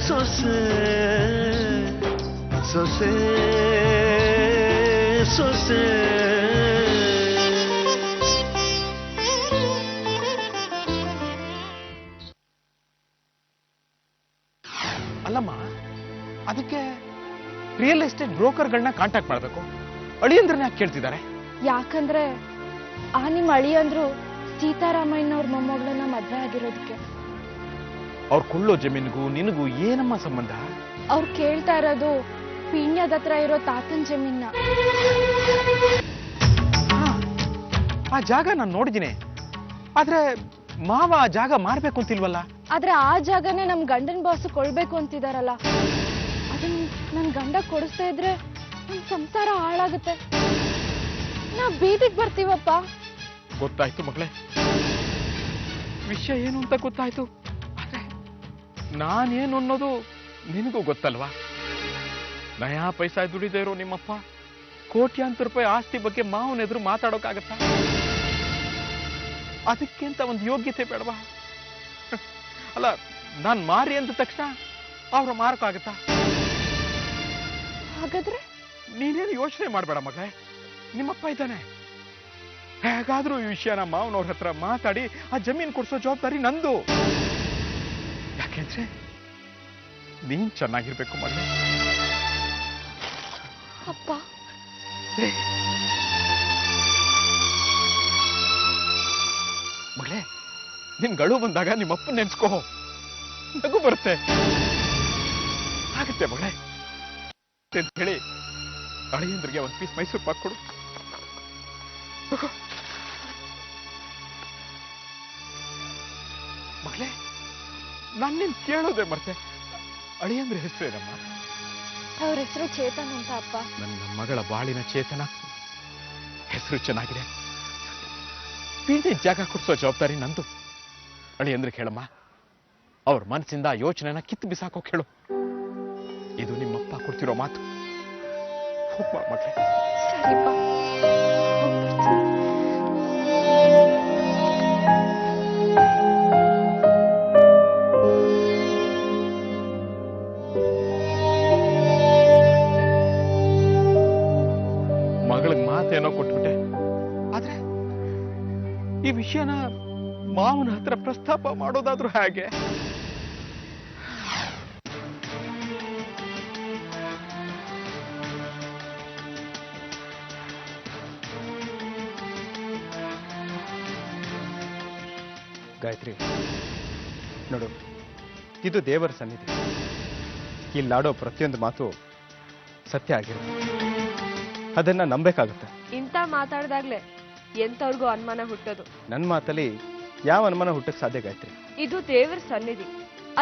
ಸೊಸೆ ಸೊಸೆ ಸೊಸೆ ಅಲ್ಲಮ್ಮ, ಅದಕ್ಕೆ ರಿಯಲ್ ಎಸ್ಟೇಟ್ ಬ್ರೋಕರ್ಗಳನ್ನ ಕಾಂಟ್ಯಾಕ್ಟ್ ಮಾಡಬೇಕು. ಅಳಿಯಂದ್ರನ್ನ ಯಾಕೆ ಕೇಳ್ತಿದ್ದಾರೆ? ಯಾಕಂದ್ರೆ ಆ ನಿಮ್ಮ ಅಳಿಯಂದ್ರು ಸೀತಾರಾಮಯ್ಯನವ್ರ ಮೊಮ್ಮಗಳನ್ನ ಮದ್ವೆ ಆಗಿರೋದಕ್ಕೆ. ಅವ್ರು ಕೊಳ್ಳೋ ಜಮೀನಿಗೂ ನಿನಗೂ ಏನಮ್ಮ ಸಂಬಂಧ? ಅವ್ರು ಕೇಳ್ತಾ ಇರೋದು ಪೀಣ್ಯದ ಹತ್ರ ಇರೋ ತಾತನ್ ಜಮೀನ. ಆ ಜಾಗ ನಾನು ನೋಡಿದ್ದೀನಿ, ಆದ್ರೆ ಮಾವ ಆ ಜಾಗ ಮಾರ್ಬೇಕು ಅಂತಿಲ್ವಲ್ಲ? ಆದ್ರೆ ಆ ಜಾಗನೇ ನಮ್ ಗಂಡನ್ ಬಾಸು ಕೊಳ್ಬೇಕು ಅಂತಿದಾರಲ್ಲ. ಅದನ್ನ ನನ್ ಗಂಡ ಕೊಡಿಸ್ತಾ ಇದ್ರೆ ನಮ್ ಸಂಸಾರ ಹಾಳಾಗುತ್ತೆ. ನಾವ್ ಬೀದಿಗೆ ಬರ್ತೀವಪ್ಪ. ಗೊತ್ತಾಯ್ತು ಮಗಳೇ, ವಿಷಯ ಏನು ಅಂತ ಗೊತ್ತಾಯ್ತು. ಆದ್ರೆ ನಾನೇನು ಅನ್ನೋದು ನಿನಗೂ ಗೊತ್ತಲ್ವಾ? ನಯಾ ಪೈಸಾ ದುಡಿದೇ ಇರೋ ನಿಮ್ಮಪ್ಪ ಕೋಟ್ಯಾಂತರ ರೂಪಾಯಿ ಆಸ್ತಿ ಬಗ್ಗೆ ಮಾವನ ಎದುರು ಮಾತಾಡೋಕ್ಕಾಗತ್ತಾ? ಅದಕ್ಕೆ ಅಂತ ಒಂದು ಯೋಗ್ಯತೆ ಬೇಡವಾ? ಅಲ್ಲ, ನಾನ್ ಮಾರಿ ಅಂದ ತಕ್ಷಣ ಅವ್ರ ಮಾರಕ್ಕಾಗತ್ತಾ? ಹಾಗಾದ್ರೆ ನೀನೇನು ಯೋಚನೆ ಮಾಡಬೇಡ ಮಗಳೇ, ನಿಮ್ಮಪ್ಪ ಇದ್ದಾನೆ. ಹೇಗಾದ್ರೂ ಈ ವಿಷಯನ ಮಾವನವ್ರ ಹತ್ರ ಮಾತಾಡಿ ಆ ಜಮೀನ್ ಕೊಡ್ಸೋ ಜವಾಬ್ದಾರಿ ನಂದು. ಯಾಕೆಂದ್ರೆ ನೀನ್ ಚೆನ್ನಾಗಿರ್ಬೇಕು ಮಗಳೇ. ಅಪ್ಪ, ಮಗಳೇ, ನಿನ್ ಗಳು ಬಂದಾಗ ನಿಮ್ಮಪ್ಪ ನೆನ್ಸ್ಕೋ, ನಗು ಬರುತ್ತೆ. ಆಗುತ್ತೆ ಮಗಳೇ ಅಂತ ಹೇಳಿ ಅಳಿಯಂದ್ರಿಗೆ ಒಂದ್ ಪೀಸ್ ಮೈಸೂರು ಪಾಕ್ ಕೊಡು. ಮಗಳೇ, ನಾನಿನ್ ಕೇಳೋದೇ ಮರ್ತೆ, ಅಳಿಯಂದ್ರ ಹೆಸರೇನಮ್ಮ? ಅವ್ರ ಹೆಸರು ಚೇತನ್ ಅಂತ ಅಪ್ಪ. ನನ್ನ ಮಗಳ ಬಾಳಿನ ಚೇತನ. ಹೆಸರು ಚೆನ್ನಾಗಿದೆ. ಪೀಡಿ ಜಾಗ ಕೊಡಿಸೋ ಜವಾಬ್ದಾರಿ ನಂದು. ಅಳಿಯಂದ್ರಿಗೆ ಹೇಳಮ್ಮ, ಅವ್ರ ಮನಸ್ಸಿಂದ ಯೋಚನೆನ ಕಿತ್ತು ಬಿಸಾಕೋಕ್ ಹೇಳು. ಇದು ನಿಮ್ಮಪ್ಪ ಕೊಡ್ತಿರೋ ಮಾತು. ಮಗಳೇ, ಸರಿಪ್ಪ. ಮಗಳಿಗೆ ಮಾತೇನೋ ಕೊಟ್ಬಿಟ್ಟೆ, ಆದ್ರೆ ಈ ವಿಷಯನ ಮಾವನ ಹತ್ರ ಪ್ರಸ್ತಾಪ ಮಾಡೋದಾದ್ರೂ ಹೇಗೆ? ಗಾಯತ್ರಿ, ನೋಡು, ಇದು ದೇವರ ಸನ್ನಿಧಿ. ಇಲ್ಲಾಡೋ ಪ್ರತಿಯೊಂದು ಮಾತು ಸತ್ಯ ಆಗಿರುತ್ತೆ. ಅದನ್ನ ನಂಬೇಕಾಗುತ್ತೆ. ಇಂಥ ಮಾತಾಡ್ದಾಗ್ಲೆ ಎಂತವ್ರಿಗೂ ಅನುಮಾನ ಹುಟ್ಟೋದು. ನನ್ನ ಮಾತಲ್ಲಿ ಯಾವ ಅನುಮಾನ ಹುಟ್ಟಕ್ಕೆ ಸಾಧ್ಯ ಗಾಯತ್ರಿ? ಇದು ದೇವರ ಸನ್ನಿಧಿ,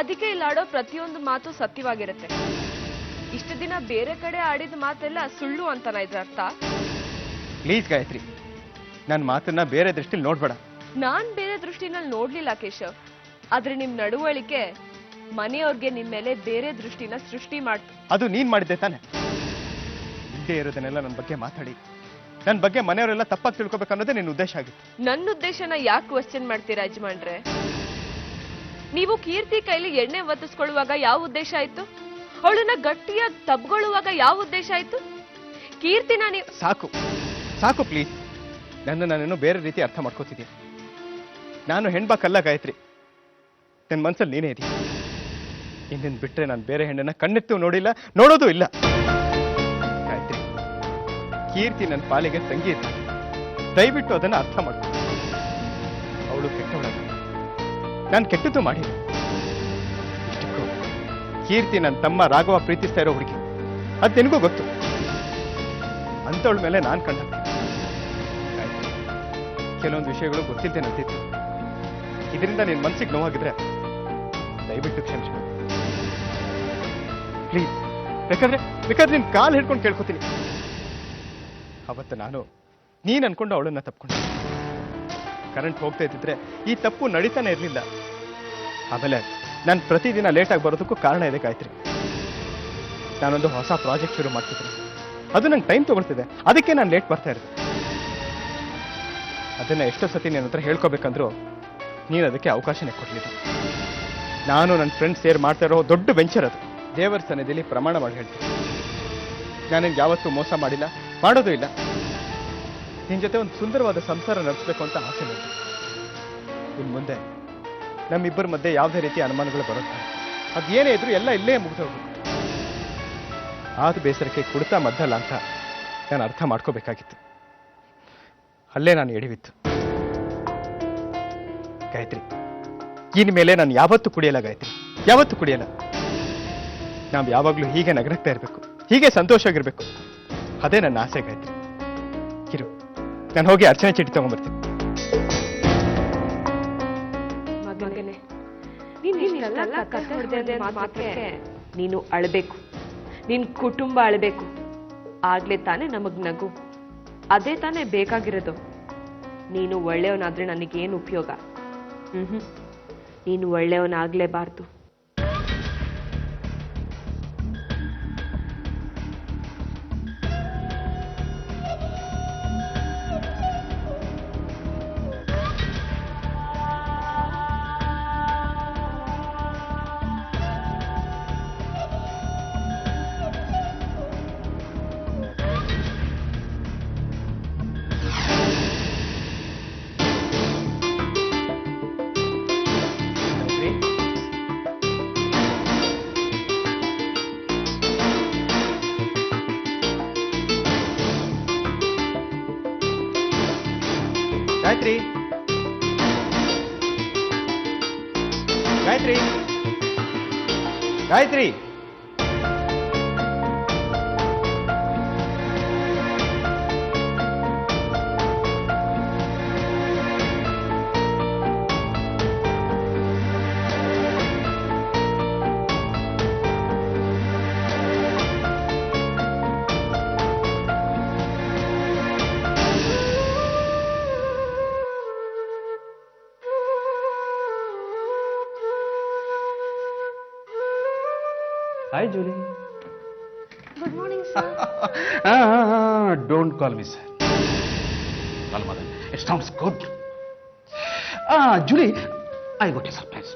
ಅದಕ್ಕೆ ಇಲ್ಲಾಡೋ ಪ್ರತಿಯೊಂದು ಮಾತು ಸತ್ಯವಾಗಿರುತ್ತೆ. ಇಷ್ಟು ದಿನ ಬೇರೆ ಕಡೆ ಆಡಿದ ಮಾತೆಲ್ಲ ಸುಳ್ಳು ಅಂತನ ಇದ್ರ ಅರ್ಥ? ಪ್ಲೀಸ್ ಗಾಯತ್ರಿ, ನನ್ನ ಮಾತನ್ನ ಬೇರೆ ದೃಷ್ಟಿಲಿ ನೋಡ್ಬೇಡ. ನಾನ್ ಬೇರೆ ದೃಷ್ಟಿನಲ್ಲಿ ನೋಡ್ಲಿಲ್ಲ ಕೇಶವ್, ಆದ್ರೆ ನಿಮ್ ನಡವಳಿಕೆ ಮನೆಯವ್ರಿಗೆ ನಿಮ್ ಮೇಲೆ ಬೇರೆ ದೃಷ್ಟಿನ ಸೃಷ್ಟಿ ಮಾಡ್ತು. ಅದು ನೀನ್ ಮಾಡಿದ್ದೆ ತಾನೆ? ಇಲ್ಲದೆ ಇರೋದನ್ನೆಲ್ಲ ನನ್ನ ಬಗ್ಗೆ ಮಾತಾಡಿ ನನ್ನ ಬಗ್ಗೆ ಮನೆಯವರೆಲ್ಲ ತಪ್ಪಾಗಿ ತಿಳ್ಕೊಬೇಕನ್ನೋದೇ ನಿನ್ನ ಉದ್ದೇಶ ಆಗಿತ್ತು. ನನ್ನ ಉದ್ದೇಶನ ಯಾಕೆ ಕ್ವಶನ್ ಮಾಡ್ತೀರಾ ಯಜಮಾನ್ರೆ? ನೀವು ಕೀರ್ತಿ ಕೈಲಿ ಎಣ್ಣೆ ಒತ್ತಿಸ್ಕೊಳ್ಳುವಾಗ ಯಾವ ಉದ್ದೇಶ ಆಯ್ತು? ಅವಳನ್ನ ಗಟ್ಟಿಯಾಗಿ ತಬ್ಗೊಳ್ಳುವಾಗ ಯಾವ ಉದ್ದೇಶ ಆಯ್ತು? ಕೀರ್ತಿನ ನೀವು ಸಾಕು ಸಾಕು ಪ್ಲೀಸ್. ನಾನೇನೋ ಬೇರೆ ರೀತಿ ಅರ್ಥ ಮಾಡ್ಕೋತಿದ್ದೆ. ನಾನು ಹೆಣ್ಬಾಕಲ್ಲ ಗಾಯತ್ರಿ, ನನ್ನ ಮನ್ಸಲ್ಲಿ ನೀನೇ ಇದೀಯ. ಇನ್ನೇನು ಬಿಟ್ರೆ ನಾನು ಬೇರೆ ಹೆಣ್ಣನ್ನ ಕಣ್ಣೆತ್ತು ನೋಡಿಲ್ಲ, ನೋಡೋದು ಇಲ್ಲ. ಗಾಯತ್ರಿ, ಕೀರ್ತಿ ನನ್ನ ಪಾಲಿಗೆ ತಂಗಿ ಇದ್ದ, ದಯವಿಟ್ಟು ಅದನ್ನ ಅರ್ಥ ಮಾಡ್ಕೊ. ಅವಳು ಕೆಟ್ಟವಳಲ್ಲ, ನಾನು ಕೆಟ್ಟದ್ದು ಮಾಡಿಲ್ಲ. ಇಷ್ಟಕ್ಕೂ ಕೀರ್ತಿ ನನ್ನ ತಮ್ಮ ರಾಘವ ಪ್ರೀತಿಸ್ತಾ ಇರೋ ಹುಡುಗಿ, ಅದು ನಿನಗೂ ಗೊತ್ತು. ಅಂತವಳ ಮೇಲೆ ನಾನು ಕಂಡ ಕೆಲವೊಂದು ವಿಷಯಗಳು ಗೊತ್ತಿಲ್ಲದೆ ನಂತಿತ್ತು. ಇದರಿಂದ ನಿನ್ನ ಮನಸ್ಸಿಗೆ ನೋವಾಗಿದ್ರೆ ದಯವಿಟ್ಟು ಕ್ಷಮಿಸ್ಬೇಕು ಪ್ಲೀಸ್. ಬೇಕಾದ್ರೆ ನಿನ್ ಕಾಲು ಹಿಡ್ಕೊಂಡು ಕೇಳ್ಕೊತೀನಿ. ಅವತ್ತು ನಾನು ನೀನ್ ಅನ್ಕೊಂಡು ಅವಳನ್ನ ತಪ್ಕೊಂಡೆ. ಕರೆಂಟ್ ಹೋಗ್ತಾ ಇದ್ದಿದ್ರೆ ಈ ತಪ್ಪು ನಡೀತಾನೆ ಇರಲಿಲ್ಲ. ಆಮೇಲೆ ನಾನು ಪ್ರತಿದಿನ ಲೇಟಾಗಿ ಬರೋದಕ್ಕೂ ಕಾರಣ ಇದೆ ಗಾಯತ್ರಿ. ನಾನೊಂದು ಹೊಸ ಪ್ರಾಜೆಕ್ಟ್ ಶುರು ಮಾಡ್ತಿದ್ದೆ, ಅದು ನಂಗೆ ಟೈಮ್ ತಗೊಳ್ತಿದೆ, ಅದಕ್ಕೆ ನಾನು ಲೇಟ್ ಬರ್ತಾ ಇದ್ದೆ. ಅದನ್ನ ಎಷ್ಟೋ ಸತಿ ನಿನ್ನ ಹತ್ರ ಹೇಳ್ಕೋಬೇಕಂದ್ರೂ ನೀನು ಅದಕ್ಕೆ ಅವಕಾಶನೇ ಕೊಡ್ಲಿಲ್ಲ. ನಾನು ನನ್ನ ಫ್ರೆಂಡ್ ಸೇರ್ ಮಾಡ್ತಾ ಇರೋ ದೊಡ್ಡ ವೆಂಚರ್ ಅದು. ದೇವರ ಸನ್ನಿಧಿಯಲ್ಲಿ ಪ್ರಮಾಣ ಮಾಡಿ ಹೇಳ್ತೀನಿ, ನಾನೇನು ಯಾವತ್ತೂ ಮೋಸ ಮಾಡಿಲ್ಲ, ಮಾಡೋದು ಇಲ್ಲ. ನಿನ್ನ ಜೊತೆ ಒಂದು ಸುಂದರವಾದ ಸಂಸಾರ ನಡೆಸಬೇಕು ಅಂತ ಆಸೆ ನನಗೆ. ಇನ್ನು ಮುಂದೆ ನಮ್ಮಿಬ್ಬರ ಮಧ್ಯೆ ಯಾವುದೇ ರೀತಿ ಅನುಮಾನಗಳು ಬರುತ್ತೆ, ಅದೇನೇ ಇದ್ರು ಎಲ್ಲ ಇಲ್ಲೇ ಮುಗಿದೋಗುತ್ತೆ. ಆದ ಬೇಸರಕ್ಕೆ ಕುಡಿತಾ ಮದ್ದಲ್ಲ ಅಂತ ನಾನು ಅರ್ಥ ಮಾಡ್ಕೋಬೇಕಾಗಿತ್ತು. ಅಲ್ಲೇ ನಾನು ಎಡವಿತ್ತು. ಗಾಯತ್ರಿ, ಇನ್ಮೇಲೆ ನಾನು ಯಾವತ್ತೂ ಕುಡಿಯಲ್ಲ ಗಾಯತ್ರಿ, ಯಾವತ್ತೂ ಕುಡಿಯಲ್ಲ. ನಾವು ಯಾವಾಗಲೂ ಹೀಗೆ ನಗರಕ್ತಾ ಇರಬೇಕು, ಹೀಗೆ ಸಂತೋಷವಾಗಿರ್ಬೇಕು. ಅದೇ ನನ್ನ ಆಸೆ ಗಾಯತ್ರಿ. ಇರು, ನಾನು ಹೋಗಿ ಅರ್ಚನೆ ಚೀಟಿ ತಗೊಂಡ್ಬರ್ತೀನಿ. ಮಗನೇ, ನೀನು ಅಳಬೇಕು, ನಿನ್ ಕುಟುಂಬ ಅಳಬೇಕು. ಆಗ್ಲೇ ತಾನೇ ನಮಗ್ ನಗು. ಅದೇ ತಾನೇ ಬೇಕಾಗಿರೋದು. ನೀನು ಒಳ್ಳೆಯವನಾದ್ರೆ ನನಗೇನು ಉಪಯೋಗ? ನೀನು ಒಳ್ಳೆಯವನಾಗ್ಲೇಬಾರ್ದು. Gayatri, Gayatri, Gayatri. Hi Julie. Good morning sir. Don't call me sir. Call Madan. It sounds good. Julie, I got a surprise.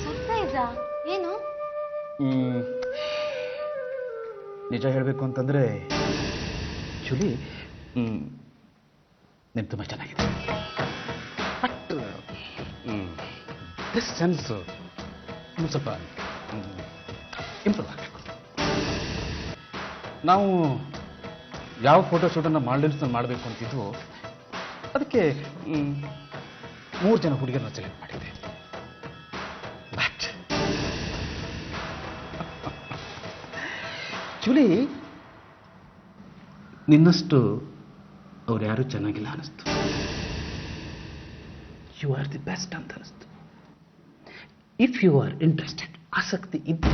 ಸರ್ಪ್ರೈಸಾ? ಏನು? ನಿಜ ಹೇಳಬೇಕು ಅಂತಂದ್ರೆ ಜೂಲಿ, ನೀನು ತುಂಬ ಚೆನ್ನಾಗಿದೆ. ಬಟ್ ದಿಸ್ ಸೆನ್ಸ್ ಇನ್ನು ಸ್ವಲ್ಪ ಇಂಪ್ರೂವ್ ಆಗಬೇಕು. ನಾವು ಯಾವ ಫೋಟೋಶೂಟನ್ನು ಮಾಲ್ಡೀವ್ಸ್ನಲ್ಲಿ ಮಾಡಬೇಕು ಅಂತಿದ್ವು, ಅದಕ್ಕೆ 3 ಜನ ಹುಡುಗಿಯರನ್ನ ಸೆಲೆಕ್ಟ್ ಮಾಡಿದ್ದೆ. ಬಟ್ ಜೂಲಿ, ನಿನ್ನಷ್ಟು ಅವ್ರು ಯಾರೂ ಚೆನ್ನಾಗಿಲ್ಲ ಅನ್ನಿಸ್ತು. ಯು ಆರ್ ದಿ ಬೆಸ್ಟ್ ಅಂತ ಅನ್ನಿಸ್ತು. ಇಫ್ ಯು ಆರ್ ಇಂಟ್ರೆಸ್ಟೆಡ್, ಆಸಕ್ತಿ ಇದ್ದು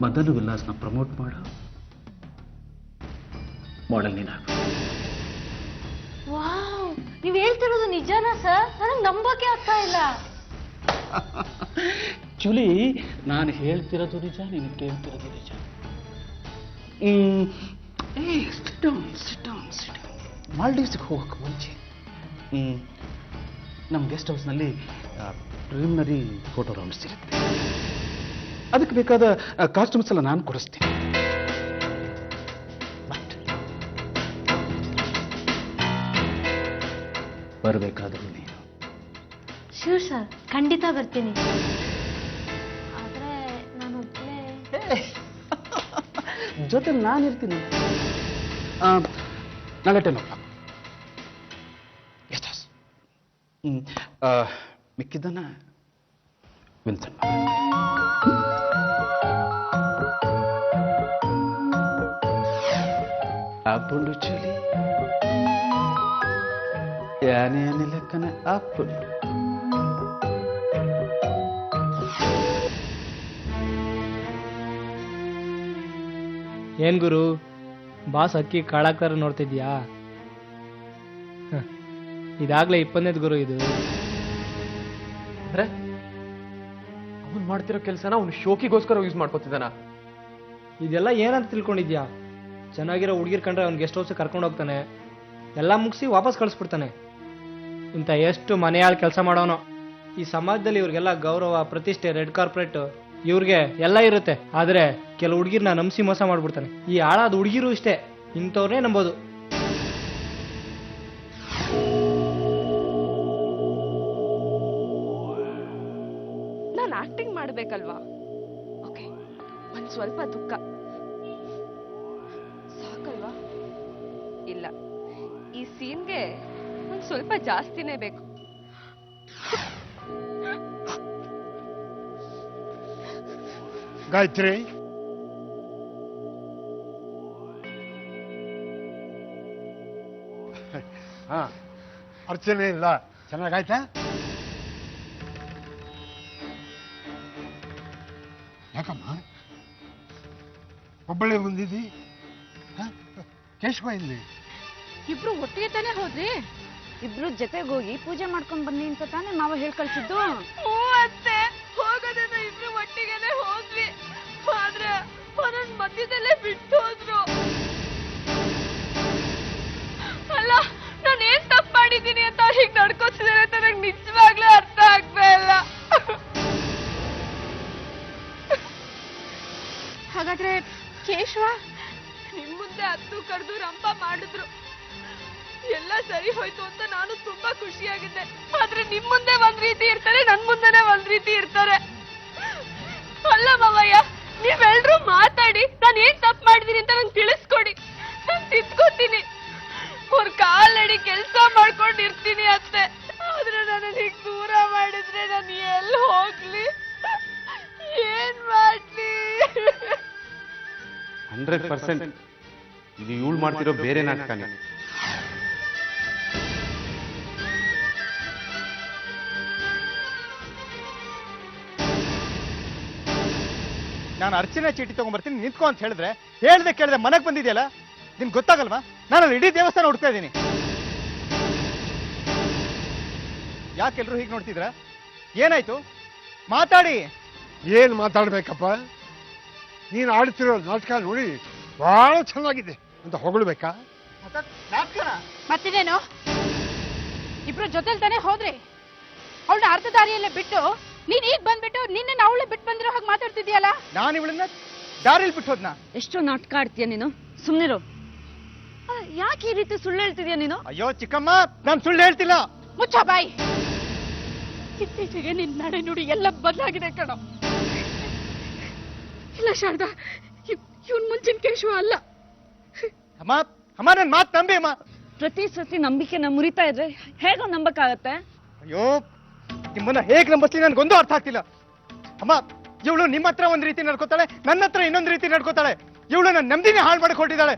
ಮದನು ವಿಲಾಸ್ನ ಪ್ರಮೋಟ್ ಮಾಡು. ಮಾಡೆಲ್ ನೀನಾಗು. ವಾವ್, ನೀವು ಹೇಳ್ತಿರೋದು ನಿಜನಾ ಸರ್? ನನಗೆ ನಂಬಕ್ಕೆ ಆಗ್ತಾ ಇಲ್ಲ. ಜೂಲಿ, ನಾನು ಹೇಳ್ತಿರೋದು ನಿಜ, ನೀನು ಕೇಳ್ತಿರೋದು ನಿಜ. ಮಾಲ್ಡೀವ್ಸ್ಗೆ ಹೋಗಕ್ಕೆ ಮುಂಚೆ ನಮ್ಮ ಗೆಸ್ಟ್ ಹೌಸ್ನಲ್ಲಿ ಪ್ರಿಲಿಮಿನರಿ ಫೋಟೋ ರೌಂಡ್ಸ್ ಇರುತ್ತೆ. ಅದಕ್ಕೆ ಬೇಕಾದ ಕಾಸ್ಟ್ಯೂಮ್ಸ್ ಎಲ್ಲ ನಾನು ಕೊಡಿಸ್ತೀನಿ. ಬಟ್ ಬರಬೇಕಾದರೂ ನೀನು. ಶ್ಯೂರ್ ಸರ್, ಖಂಡಿತ ಬರ್ತೀನಿ. ಆದ್ರೆ ನಾನು ಒಬ್ಬಳೇ. ಜೊತೆ ನಾನಿರ್ತೀನಿ. ನಾಳೆ 10 o'clock. Guest house. ಮಿಕ್ಕಿದ್ದನ್ನ ವಿನ್ಸೆಂಟ್ ಆಪುಂಡು ಚಳಿ ಯಾನೆ ಲೆಕ್ಕನ ಆಪುಂಡು. ಏನ್ ಗುರು, ಬಾಸ್ ಅಕ್ಕಿ ಕಾಳಾಕ್ತಾರ ನೋಡ್ತಿದ್ಯಾ? ಇದಾಗ್ಲೇ 20ನೇದು ಗುರು ಇದು. ಅಂದ್ರೆ ಅವನು ಮಾಡ್ತಿರೋ ಕೆಲಸನ ಅವನು ಶೋಕಿಗೋಸ್ಕರ ಯೂಸ್ ಮಾಡ್ಕೊತಿದ್ದಾನ. ಇದೆಲ್ಲ ಏನಂತ ತಿಳ್ಕೊಂಡಿದ್ಯಾ? ಚೆನ್ನಾಗಿರೋ ಹುಡುಗಿರ್ ಕಂಡ್ರೆ ಅವ್ನು ಗೆಸ್ಟ್ ಹೌಸ್ ಕರ್ಕೊಂಡು ಹೋಗ್ತಾನೆ, ಎಲ್ಲ ಮುಗಿಸಿ ವಾಪಸ್ ಕಳಿಸ್ಬಿಡ್ತಾನೆ. ಇಂಥ ಎಷ್ಟು ಮನೆಯಾಳ ಕೆಲಸ ಮಾಡೋನು. ಈ ಸಮಾಜದಲ್ಲಿ ಇವ್ರಿಗೆಲ್ಲ ಗೌರವ ಪ್ರತಿಷ್ಠೆ ರೆಡ್ ಕಾರ್ಪೊರೇಟ್ ಇವ್ರಿಗೆ ಎಲ್ಲ ಇರುತ್ತೆ. ಆದ್ರೆ ಕೆಲವು ಹುಡುಗಿರ್ನ ನಂಬಿಸಿ ಮೋಸ ಮಾಡ್ಬಿಡ್ತಾನೆ. ಈ ಹಾಳಾದ ಹುಡುಗಿರು ಇಷ್ಟೇ, ಇಂಥವ್ರನ್ನೇ ನಂಬೋದು. ನಾನು ಆಕ್ಟಿಂಗ್ ಮಾಡ್ಬೇಕಲ್ವಾ? ಓಕೆ, ಒಂದ್ ಸ್ವಲ್ಪ ದುಃಖ ಸಾಕಲ್ವಾ? ಇಲ್ಲ, ಈ ಸೀನ್ಗೆ ಒಂದ್ ಸ್ವಲ್ಪ ಜಾಸ್ತಿನೇ ಬೇಕು. ಗಾಯತ್ರಿ, ಹಾ, ಅರ್ಚನೆ ಇಲ್ಲ, ಚೆನ್ನಾಗಾಯ್ತಾ? ಯಾಕಮ್ಮ ಒಬ್ಬಳೆ ಬಂದಿದ್ದಿ? ಕೇಶವ ಇಲ್ಲಿ? ಇಬ್ರು ಒಟ್ಟಿಗೆ ತಾನೇ ಹೋದ್ರಿ? ಇಬ್ರು ಜೊತೆಗೆ ಹೋಗಿ ಪೂಜೆ ಮಾಡ್ಕೊಂಡ್ ಬನ್ನಿ ಅಂತ ತಾನೇ ಮಾವ ಹೇಳ್ಕಳ್ಸಿದ್ದು. ಅತ್ತೆ, ಹೋಗೋದನ್ನ ಇಬ್ರು ಒಟ್ಟಿಗೆನೆ ಹೋದ್ವಿ. ಆದ್ರೆ ಒಂದೊಂದ್ ಮಧ್ಯದಲ್ಲೇ ಬಿಟ್ಟು ಹೋದ್ರು. ಅಲ್ಲ, ನಾನು ಏನ್ ತಪ್ಪು ಮಾಡಿದ್ದೀನಿ ಅಂತ ಅವ್ರು ಹೀಗೆ ನಡ್ಕೋತಿದ್ದಾರೆ ಅಂತ ನಂಗೆ ನಿಜವಾಗ್ಲೂ ಅರ್ಥ ಆಗ್ತಾ ಇಲ್ಲ. ಹಾಗಾದ್ರೆ ಕೇಶವ ನಿಮ್ ಮುಂದೆ ಹತ್ತು ಕರೆದು ರಂಪ ಮಾಡಿದ್ರು. ಎಲ್ಲ ಸರಿ ಹೋಯ್ತು ಅಂತ ನಾನು ತುಂಬಾ ಖುಷಿಯಾಗಿದ್ದೆ. ಆದ್ರೆ ನಿಮ್ ಮುಂದೆ ಒಂದ್ ರೀತಿ ಇರ್ತಾರೆ, ನನ್ ಮುಂದೆನೆ ಒಂದ್ ರೀತಿ ಇರ್ತಾರೆ. ಅಲ್ಲ ಮಾವಯ್ಯ, ನೀವೆಲ್ರೂ ಮಾತಾಡಿ ನಾನು ಏನ್ ತಪ್ಪು ಮಾಡಿದೀನಿ ಅಂತ ನಂಗೆ ತಿಳಿಸ್ಕೊಡಿ. ನಾನು ತಿದ್ಕೋತೀನಿ, ಅವ್ರ ಕಾಲಡಿ ಕೆಲಸ ಮಾಡ್ಕೊಂಡಿರ್ತೀನಿ ಅತ್ತೆ. ಆದ್ರೆ ನನ್ನ ಹೀಗ್ ದೂರ ಮಾಡಿದ್ರೆ ನಾನು ಎಲ್ಲಿ ಹೋಗ್ಲಿ, ಏನ್ ಮಾಡ್ಲಿ? 100% ಇದು ಇವಳು ಮಾಡ್ತಿರೋ ಬೇರೆ ನಾಟಕನೇ. ನಾನು ಅರ್ಚನೆ ಚೀಟಿ ತಗೊಂಡ್ಬರ್ತೀನಿ ನಿಂತ್ಕೊ ಅಂತ ಹೇಳಿದ್ರೆ ಹೇಳ್ದೆ ಕೇಳಿದೆ ಮನೆಗೆ ಬಂದಿದೆಯಲ್ಲ, ನಿನ್ ಗೊತ್ತಾಗಲ್ವಾ? ನಾನು ಇಡೀ ದೇವಸ್ಥಾನ ಹುಡ್ತಾ ಇದ್ದೀನಿ. ಯಾಕೆಲ್ರು ಹೀಗೆ ನೋಡ್ತಿದ್ರ? ಏನಾಯ್ತು? ಮಾತಾಡಿ. ಏನ್ ಮಾತಾಡ್ಬೇಕಪ್ಪ? ನೀನು ಆಡ್ತಿರೋ ನಾಟಕ ನೋಡಿ ಬಹಳ ಚೆನ್ನಾಗಿದೆ ಅಂತ ಹೊಗಳ್ಬೇಕಾ? ಮತ್ತಿದೇನು? ಇಬ್ರು ಜೊತೆಲ್ ತಾನೇ ಹೋದ್ರಿ? ಅವಳನ್ನ ಅರ್ಧ ದಾರಿಯಲ್ಲೇ ಬಿಟ್ಟು ನೀನ್ ಈಗ ಬಂದ್ಬಿಟ್ಟು ನಿನ್ನೆ ಅವಳೆ ಬಿಟ್ಟು ಬಂದಿರೋ ಹಾಗೆ ಮಾತಾಡ್ತಿದ್ಯಲ್ಲ? ನಾನು ಇವಳನ್ನ ದಾರಿಲಿ ಬಿಟ್ಟು ಹೋದ್ನ? ಎಷ್ಟು ನಾಟಕ ಆಡ್ತೀಯ ನೀನು? ಸುಮ್ನಿರು. ಯಾಕೆ ಈ ರೀತಿ ಸುಳ್ಳು ಹೇಳ್ತಿದ್ಯಾ ನೀನು? ಅಯ್ಯೋ ಚಿಕ್ಕಮ್ಮ, ನಾನು ಸುಳ್ಳು ಹೇಳ್ತಿಲ್ಲ. ಮುಚ್ಚ ಬಾಯಿ. ಇತ್ತೀಚೆಗೆ ನಿನ್ ನಡೆ ನುಡಿ ಎಲ್ಲ ಬದಲಾಗಿದೆ ಕಣೋ. ಇಲ್ಲ ಶಾರದಾ, ಇವನ್ ಮುಂಚಿನ ಕೇಶವ ಅಲ್ಲ. ಅಮ್ಮ ಅಮ್ಮ, ನನ್ ಮಾತು ನಂಬಿ ಅಮ್ಮ. ಪ್ರತಿ ಸತಿ ನಂಬಿಕೆನ ಮುರಿತಾ ಇದ್ರೆ ಹೇಗೋ ನಂಬಕ್ಕಾಗತ್ತೆ? ಅಯ್ಯೋ, ನಿಮ್ಮನ್ನ ಹೇಗ್ ನಂಬಿಸ್ಲಿ ನನ್ಗೊಂದು ಅರ್ಥ ಆಗ್ತಿಲ್ಲ. ಅಮ್ಮ, ಇವಳು ನಿಮ್ಮ ಹತ್ರ ಒಂದ್ ರೀತಿ ನಡ್ಕೋತಾಳೆ, ನನ್ನ ಹತ್ರ ಇನ್ನೊಂದ್ ರೀತಿ ನಡ್ಕೋತಾಳೆ. ಇವಳು ನನ್ನ ನೆಮ್ಮದಿನೇ ಹಾಳು ಮಾಡಿ ಕೊಟ್ಟಿದ್ದಾಳೆ.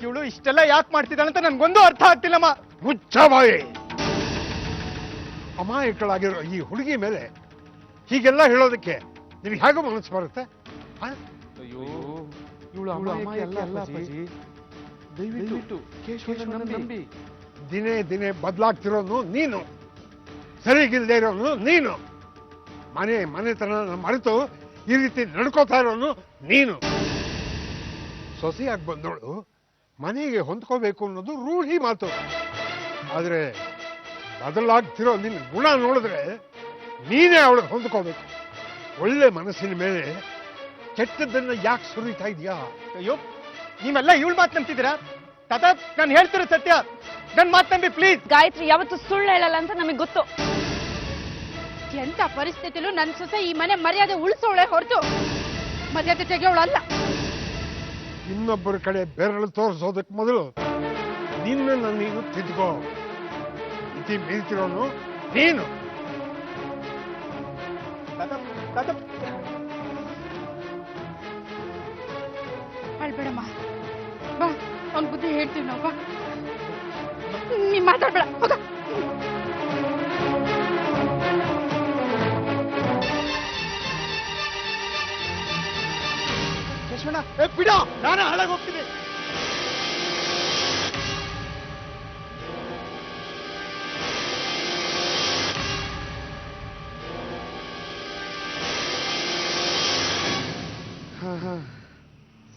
ಇವಳು ಇಷ್ಟೆಲ್ಲ ಯಾಕೆ ಮಾಡ್ತಿದ್ದಾಳೆ ಅಂತ ನನ್ಗೊಂದು ಅರ್ಥ ಆಗ್ತಿಲ್ಲಮ್ಮ. ಮುಚ್ಚಬಾಯಿ. ಅಮಾಯಕಳಾಗಿರೋ ಈ ಹುಡುಗಿ ಮೇಲೆ ಹೀಗೆಲ್ಲ ಹೇಳೋದಕ್ಕೆ ನಿನಗೆ ಹೇಗೋ ಮನಸ್ಸು ಬರುತ್ತೆ? ಅಯ್ಯೋ, ಇವಳು ಅಮಾಯಕಿ ಅಲ್ಲ ಅಪ್ಪಾಜಿ. ದಯವಿಟ್ಟು ಕೇಶವನ ನಂಬಿ. ದಿನೇ ದಿನೇ ಬದಲಾಗ್ತಿರೋನು ನೀನು, ಸರಿಗಿಲ್ದೇ ಇರೋನು ನೀನು, ಮನೆತನ ಮರೆತು ಈ ರೀತಿ ನಡ್ಕೋತಾ ಇರೋನು ನೀನು. ಸೊಸೆಯಾಗಿ ಬಂದವಳು ಮನೆಗೆ ಹೊಂದ್ಕೋಬೇಕು ಅನ್ನೋದು ರೂಢಿ ಮಾತು. ಆದ್ರೆ ಬದಲಾಗ್ತಿರೋ ನಿನ್ನ ಗುಣ ನೋಡಿದ್ರೆ ನೀನೇ ಅವಳಿಗೆ ಹೊಂದ್ಕೋಬೇಕು. ಒಳ್ಳೆ ಮನಸ್ಸಿನ ಮೇಲೆ ಕೆಟ್ಟದ್ದನ್ನ ಯಾಕೆ ಸುರಿತಾ ಇದೆಯಾ? ಅಯ್ಯೋ, ನೀವೆಲ್ಲ ಇವಳು ಮಾತು ನಂಬ್ತಿದ್ದೀರಾ? ತಾತ, ನಾನು ಹೇಳ್ತಿರೋ ಸತ್ಯ, ನನ್ ಮಾತು ನಂಬಿ ಪ್ಲೀಸ್. ಗಾಯತ್ರಿ ಯಾವತ್ತು ಸುಳ್ಳು ಹೇಳಲ್ಲ ಅಂತ ನಮಗೆ ಗೊತ್ತು. ಎಂತ ಪರಿಸ್ಥಿತಿಲೂ ನನ್ ಸೊಸೆ ಈ ಮನೆ ಮರ್ಯಾದೆ ಉಳಿಸೋಳೆ ಹೊರತು ಮರ್ಯಾದೆ ತೆಗೆಯೋಳಲ್ಲ. ಇನ್ನೊಬ್ಬರ ಕಡೆ ಬೆರಳು ತೋರಿಸೋದಕ್ಕೆ ಮೊದಲು ನಿನ್ನನ್ನು ನೀನು ತಿದ್ಕೋ. ಇತಿ ಮೀರ್ತಿರೋನು ನೀನು. ಅಳ್ಬೇಡಮ್ಮ, ಬಾ, ಅವ್ನ್ ಬುದ್ಧಿ ಹೇಳ್ತೀವಿ ನಾವು. ಬಾ, ನೀ ಮಾತಾಡ್ಬೇಡ, ಹೋಗ. ಲಕ್ಷ್ಮಣ, ಬಿಡ, ನಾನು ಹಾಳಾಗಿ ಹೋಗ್ತೀನಿ.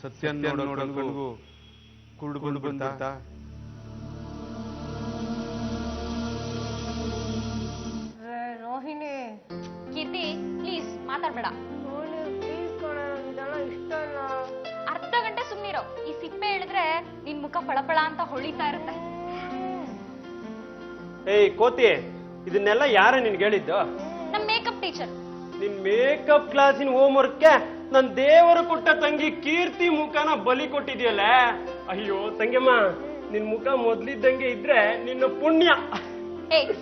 ಸತ್ಯ ನೋಡೋದು ಕುರುಡುಕೊಂಡು ಬಂದ. ರೋಹಿಣಿ, ಮಾಡ್ಬೇಡ. ಅರ್ಧ ಗಂಟೆ ಸುಮ್ನಿರೋ. ಈ ಸಿಪ್ಪೆ ಹೇಳಿದ್ರೆ ನಿನ್ ಮುಖ ಫಳಫಳ ಅಂತ ಹೊಳಿತಾ ಇರುತ್ತೆ. ಏಯ್ ಕೋತಿ, ಇದನ್ನೆಲ್ಲ ಯಾರ ನಿನ್ಗೆ ಹೇಳಿದ್ದು? ನಮ್ ಮೇಕಪ್ ಟೀಚರ್. ನಿನ್ ಮೇಕಪ್ ಕ್ಲಾಸಿನ ಹೋಮ್ ವರ್ಕ್ಗೆ ನನ್ ದೇವರು ಕೊಟ್ಟ ತಂಗಿ ಕೀರ್ತಿ ಮುಖನ ಬಲಿ ಕೊಟ್ಟಿದ್ಯಲ್ಲ. ಅಯ್ಯೋ ತಂಗಿಯಮ್ಮ, ನಿನ್ ಮುಖ ಮೊದ್ಲಿದ್ದಂಗೆ ಇದ್ರೆ ನಿನ್ನ ಪುಣ್ಯ.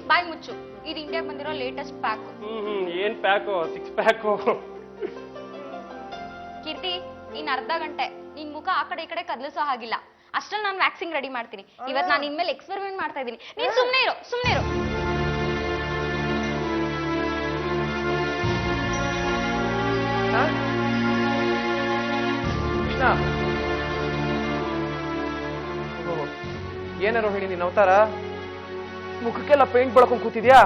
ಬಾಯ್ ಮುಚ್ಚು. ಇದು ಇಂಡಿಯಾಗ್ ಬಂದಿರೋ ಲೇಟೆಸ್ಟ್ ಪ್ಯಾಕ್. ಏನ್ ಪ್ಯಾಕು? 6 ಪ್ಯಾಕು. ಕೀರ್ತಿ, ಇನ್ ಅರ್ಧ ಗಂಟೆ ನಿನ್ ಮುಖ ಆ ಕಡೆ ಈ ಕಡೆ ಕದಲಿಸೋ ಹಾಗಿಲ್ಲ. ಅಷ್ಟ್ರಲ್ಲಿ ನಾನು ವ್ಯಾಕ್ಸಿಂಗ್ ರೆಡಿ ಮಾಡ್ತೀನಿ. ಇವತ್ತು ನಾನು ಇನ್ಮೇಲೆ ಎಕ್ಸ್ಪೆರಿಮೆಂಟ್ ಮಾಡ್ತಾ ಇದ್ದೀನಿ. ನೀನ್ ಸುಮ್ನೆ ಇರು, ಸುಮ್ನೆ ಇರು. ಕೃಷ್ಣ, ಏನಾರು ಹೇಳಿ ನೀನ್ ಅವತಾರ? ಮುಖಕ್ಕೆಲ್ಲ ಪೇಂಟ್ ಬಳಕೊಂಡ್ ಕೂತಿದ್ಯಾ?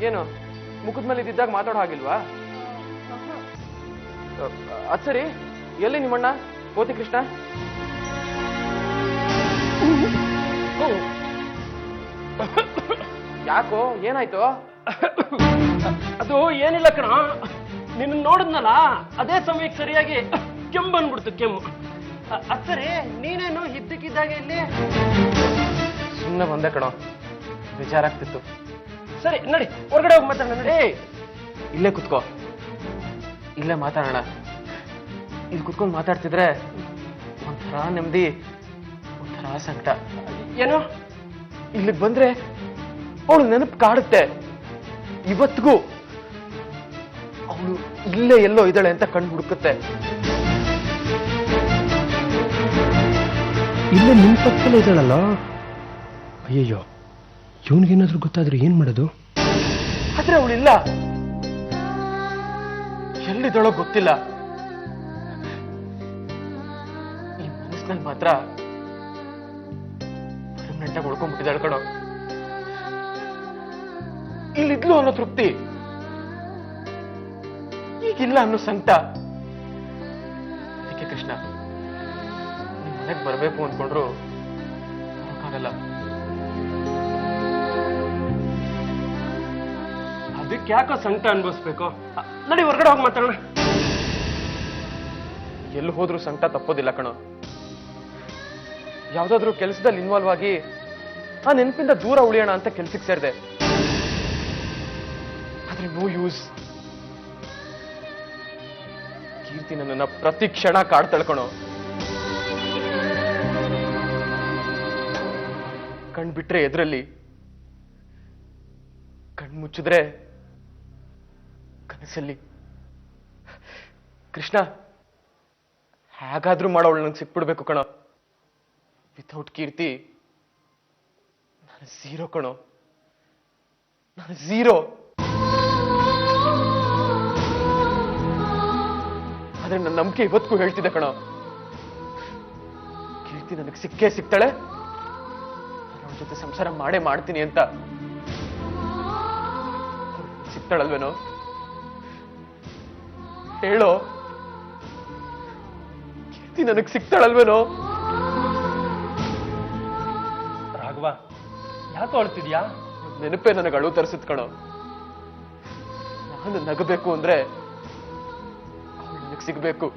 ಏನು ಮುಖದ ಮೇಲೆ ಇದ್ದಾಗ ಮಾತಾಡೋ ಹಾಗಿಲ್ವಾ? ಅದ್ ಸರಿ, ಎಲ್ಲಿ ನಿಮ್ಮಣ್ಣ ಕೋತಿ ಕೃಷ್ಣ? ಯಾಕೋ, ಏನಾಯ್ತು? ಅದು ಏನಿಲ್ಲ ಕಣ, ನಿನ್ನ ನೋಡಿದ್ನಲ್ಲ ಅದೇ ಸಮಯಕ್ಕೆ ಸರಿಯಾಗಿ ಕೆಮ್ಮು ಬಂದ್ಬಿಡ್ತು. ಕೆಮ್ಮು. ಸರಿ, ನೀನೇನು ಇದ್ದಕ್ಕಿದ್ದಾಗೆ ಇಲ್ಲಿ? ಸುಮ್ಮನೆ ಬಂದೆ ಕಣೋ, ಬೇಜಾರಾಗ್ತಿತ್ತು. ಸರಿ ನಡಿ, ಹೊರಗಡೆ ಹೋಗಿ ಮಾತಾಡೋಣ. ನಡಿ. ಇಲ್ಲೇ ಕುತ್ಕೋ, ಇಲ್ಲೇ ಮಾತಾಡೋಣ. ಇಲ್ಲಿ ಕುತ್ಕೊಂಡು ಮಾತಾಡ್ತಿದ್ರೆ ಒಂಥರ ನೆಮ್ಮದಿ, ಒಂಥರ ಸಂಕಟ. ಏನು? ಇಲ್ಲಿಗೆ ಬಂದ್ರೆ ಅವಳು ನೆನಪು ಕಾಡುತ್ತೆ. ಇವತ್ತಿಗೂ ಅವಳು ಇಲ್ಲೇ ಎಲ್ಲೋ ಇದ್ದಾಳೆ ಅಂತ ಕಣ್ಣು ಹುಡುಕುತ್ತೆ. ಇಲ್ಲೇ ನಿಮ್ ಪಕ್ಕದಲ್ಲೇ ಇದ್ದಾಳಲ್ಲ. ಅಯ್ಯಯ್ಯೋ, ಇವನ್ಗೇನಾದ್ರೂ ಗೊತ್ತಾದ್ರೆ ಏನ್ ಮಾಡೋದು? ಆದ್ರೆ ಅವಳಿಲ್ಲ, ಎಲ್ಲಿದ್ದಾಳೋ ಗೊತ್ತಿಲ್ಲ. ಈ ಮನಸ್ಸಿನಲ್ಲಿ ಮಾತ್ರ ಪರ್ಮನೆಂಟ್ ಆಗಿ ಉಳ್ಕೊಂಡ್ಬಿಟ್ಟಿದ್ದಾಳೆ ಕಣೋ. ಇಲ್ಲಿದ್ಲು ಅನ್ನೋ ತೃಪ್ತಿ, ಈಗಿಲ್ಲ ಅನ್ನೋ ಸಂಕಟ. ಅದಕ್ಕೆ ಕೃಷ್ಣ, ನಿಮ್ ಮನೆಗೆ ಬರ್ಬೇಕು ಅಂದ್ಕೊಂಡ್ರು ಆಗಲ್ಲ. ಅದಕ್ಕೆ ಯಾಕೋ ಸಂಕಟ ಅನ್ಭವಿಸ್ಬೇಕು? ನಡಿ, ಹೊರಗಡೆ ಹೋಗಿ ಮಾತಾಡೋಣ. ಎಲ್ಲಿ ಹೋದ್ರೂ ಸಂಕಟ ತಪ್ಪೋದಿಲ್ಲ ಕಣೋ. ಯಾವ್ದಾದ್ರು ಕೆಲಸದಲ್ಲಿ ಇನ್ವಾಲ್ವ್ ಆಗಿ ಆ ನೆನಪಿಂದ ದೂರ ಉಳಿಯೋಣ ಅಂತ ಕೆಲ್ಸಕ್ಕೆ ಸೇರಿದೆ. ಆದ್ರೆ ನೋ ಯೂಸ್. ಕೀರ್ತಿ ನನ್ನನ್ನ ಪ್ರತಿ ಕ್ಷಣ ಕಾಡ್ತಾಳೆ ಕಣೋ. ಕಣ್ಬಿಟ್ರೆ ಎದ್ರಲ್ಲಿ, ಕಣ್ ಮುಚ್ಚಿದ್ರೆ ಕನಸಲ್ಲಿ. ಕೃಷ್ಣ, ಹೇಗಾದ್ರೂ ಮಾಡೋಳು ನಂಗೆ ಸಿಕ್ಬಿಡ್ಬೇಕು ಕಣೋ. ವಿಥೌಟ್ ಕೀರ್ತಿ ನಾನು ಝೀರೋ ಕಣೋ, ನಾನು ಝೀರೋ. ಆದ್ರೆ ನನ್ನ ನಂಬಿಕೆ ಇವತ್ತಿಗೂ ಹೇಳ್ತಿದ್ದೆ ಕಣೋ, ಕೀರ್ತಿ ನನಗೆ ಸಿಕ್ಕೇ ಸಿಗ್ತಾಳೆ, ನಾನು ಅವಳ ಜೊತೆ ಸಂಸಾರ ಮಾಡೇ ಮಾಡ್ತೀನಿ ಅಂತ. ಸಿಗ್ತಾಳಲ್ವೇನೋ ಹೇಳೋ? ಕೀರ್ತಿ ನನಗೆ ಸಿಗ್ತಾಳಲ್ವೇನೋ? ರಾಘವ, ಯಾಕೋ ಅಳ್ತಿದ್ಯಾ? ನೆನಪೇ ನನಗೆ ಅಳು ತರಿಸುತ್ತ ಕಣೋ. ನಾನು ನಗಬೇಕು ಅಂದ್ರೆ ಅವಳು ನನಗೆ ಸಿಗ್ಬೇಕು.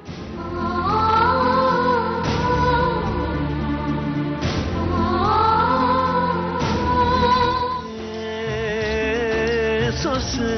ಸೊಸೆ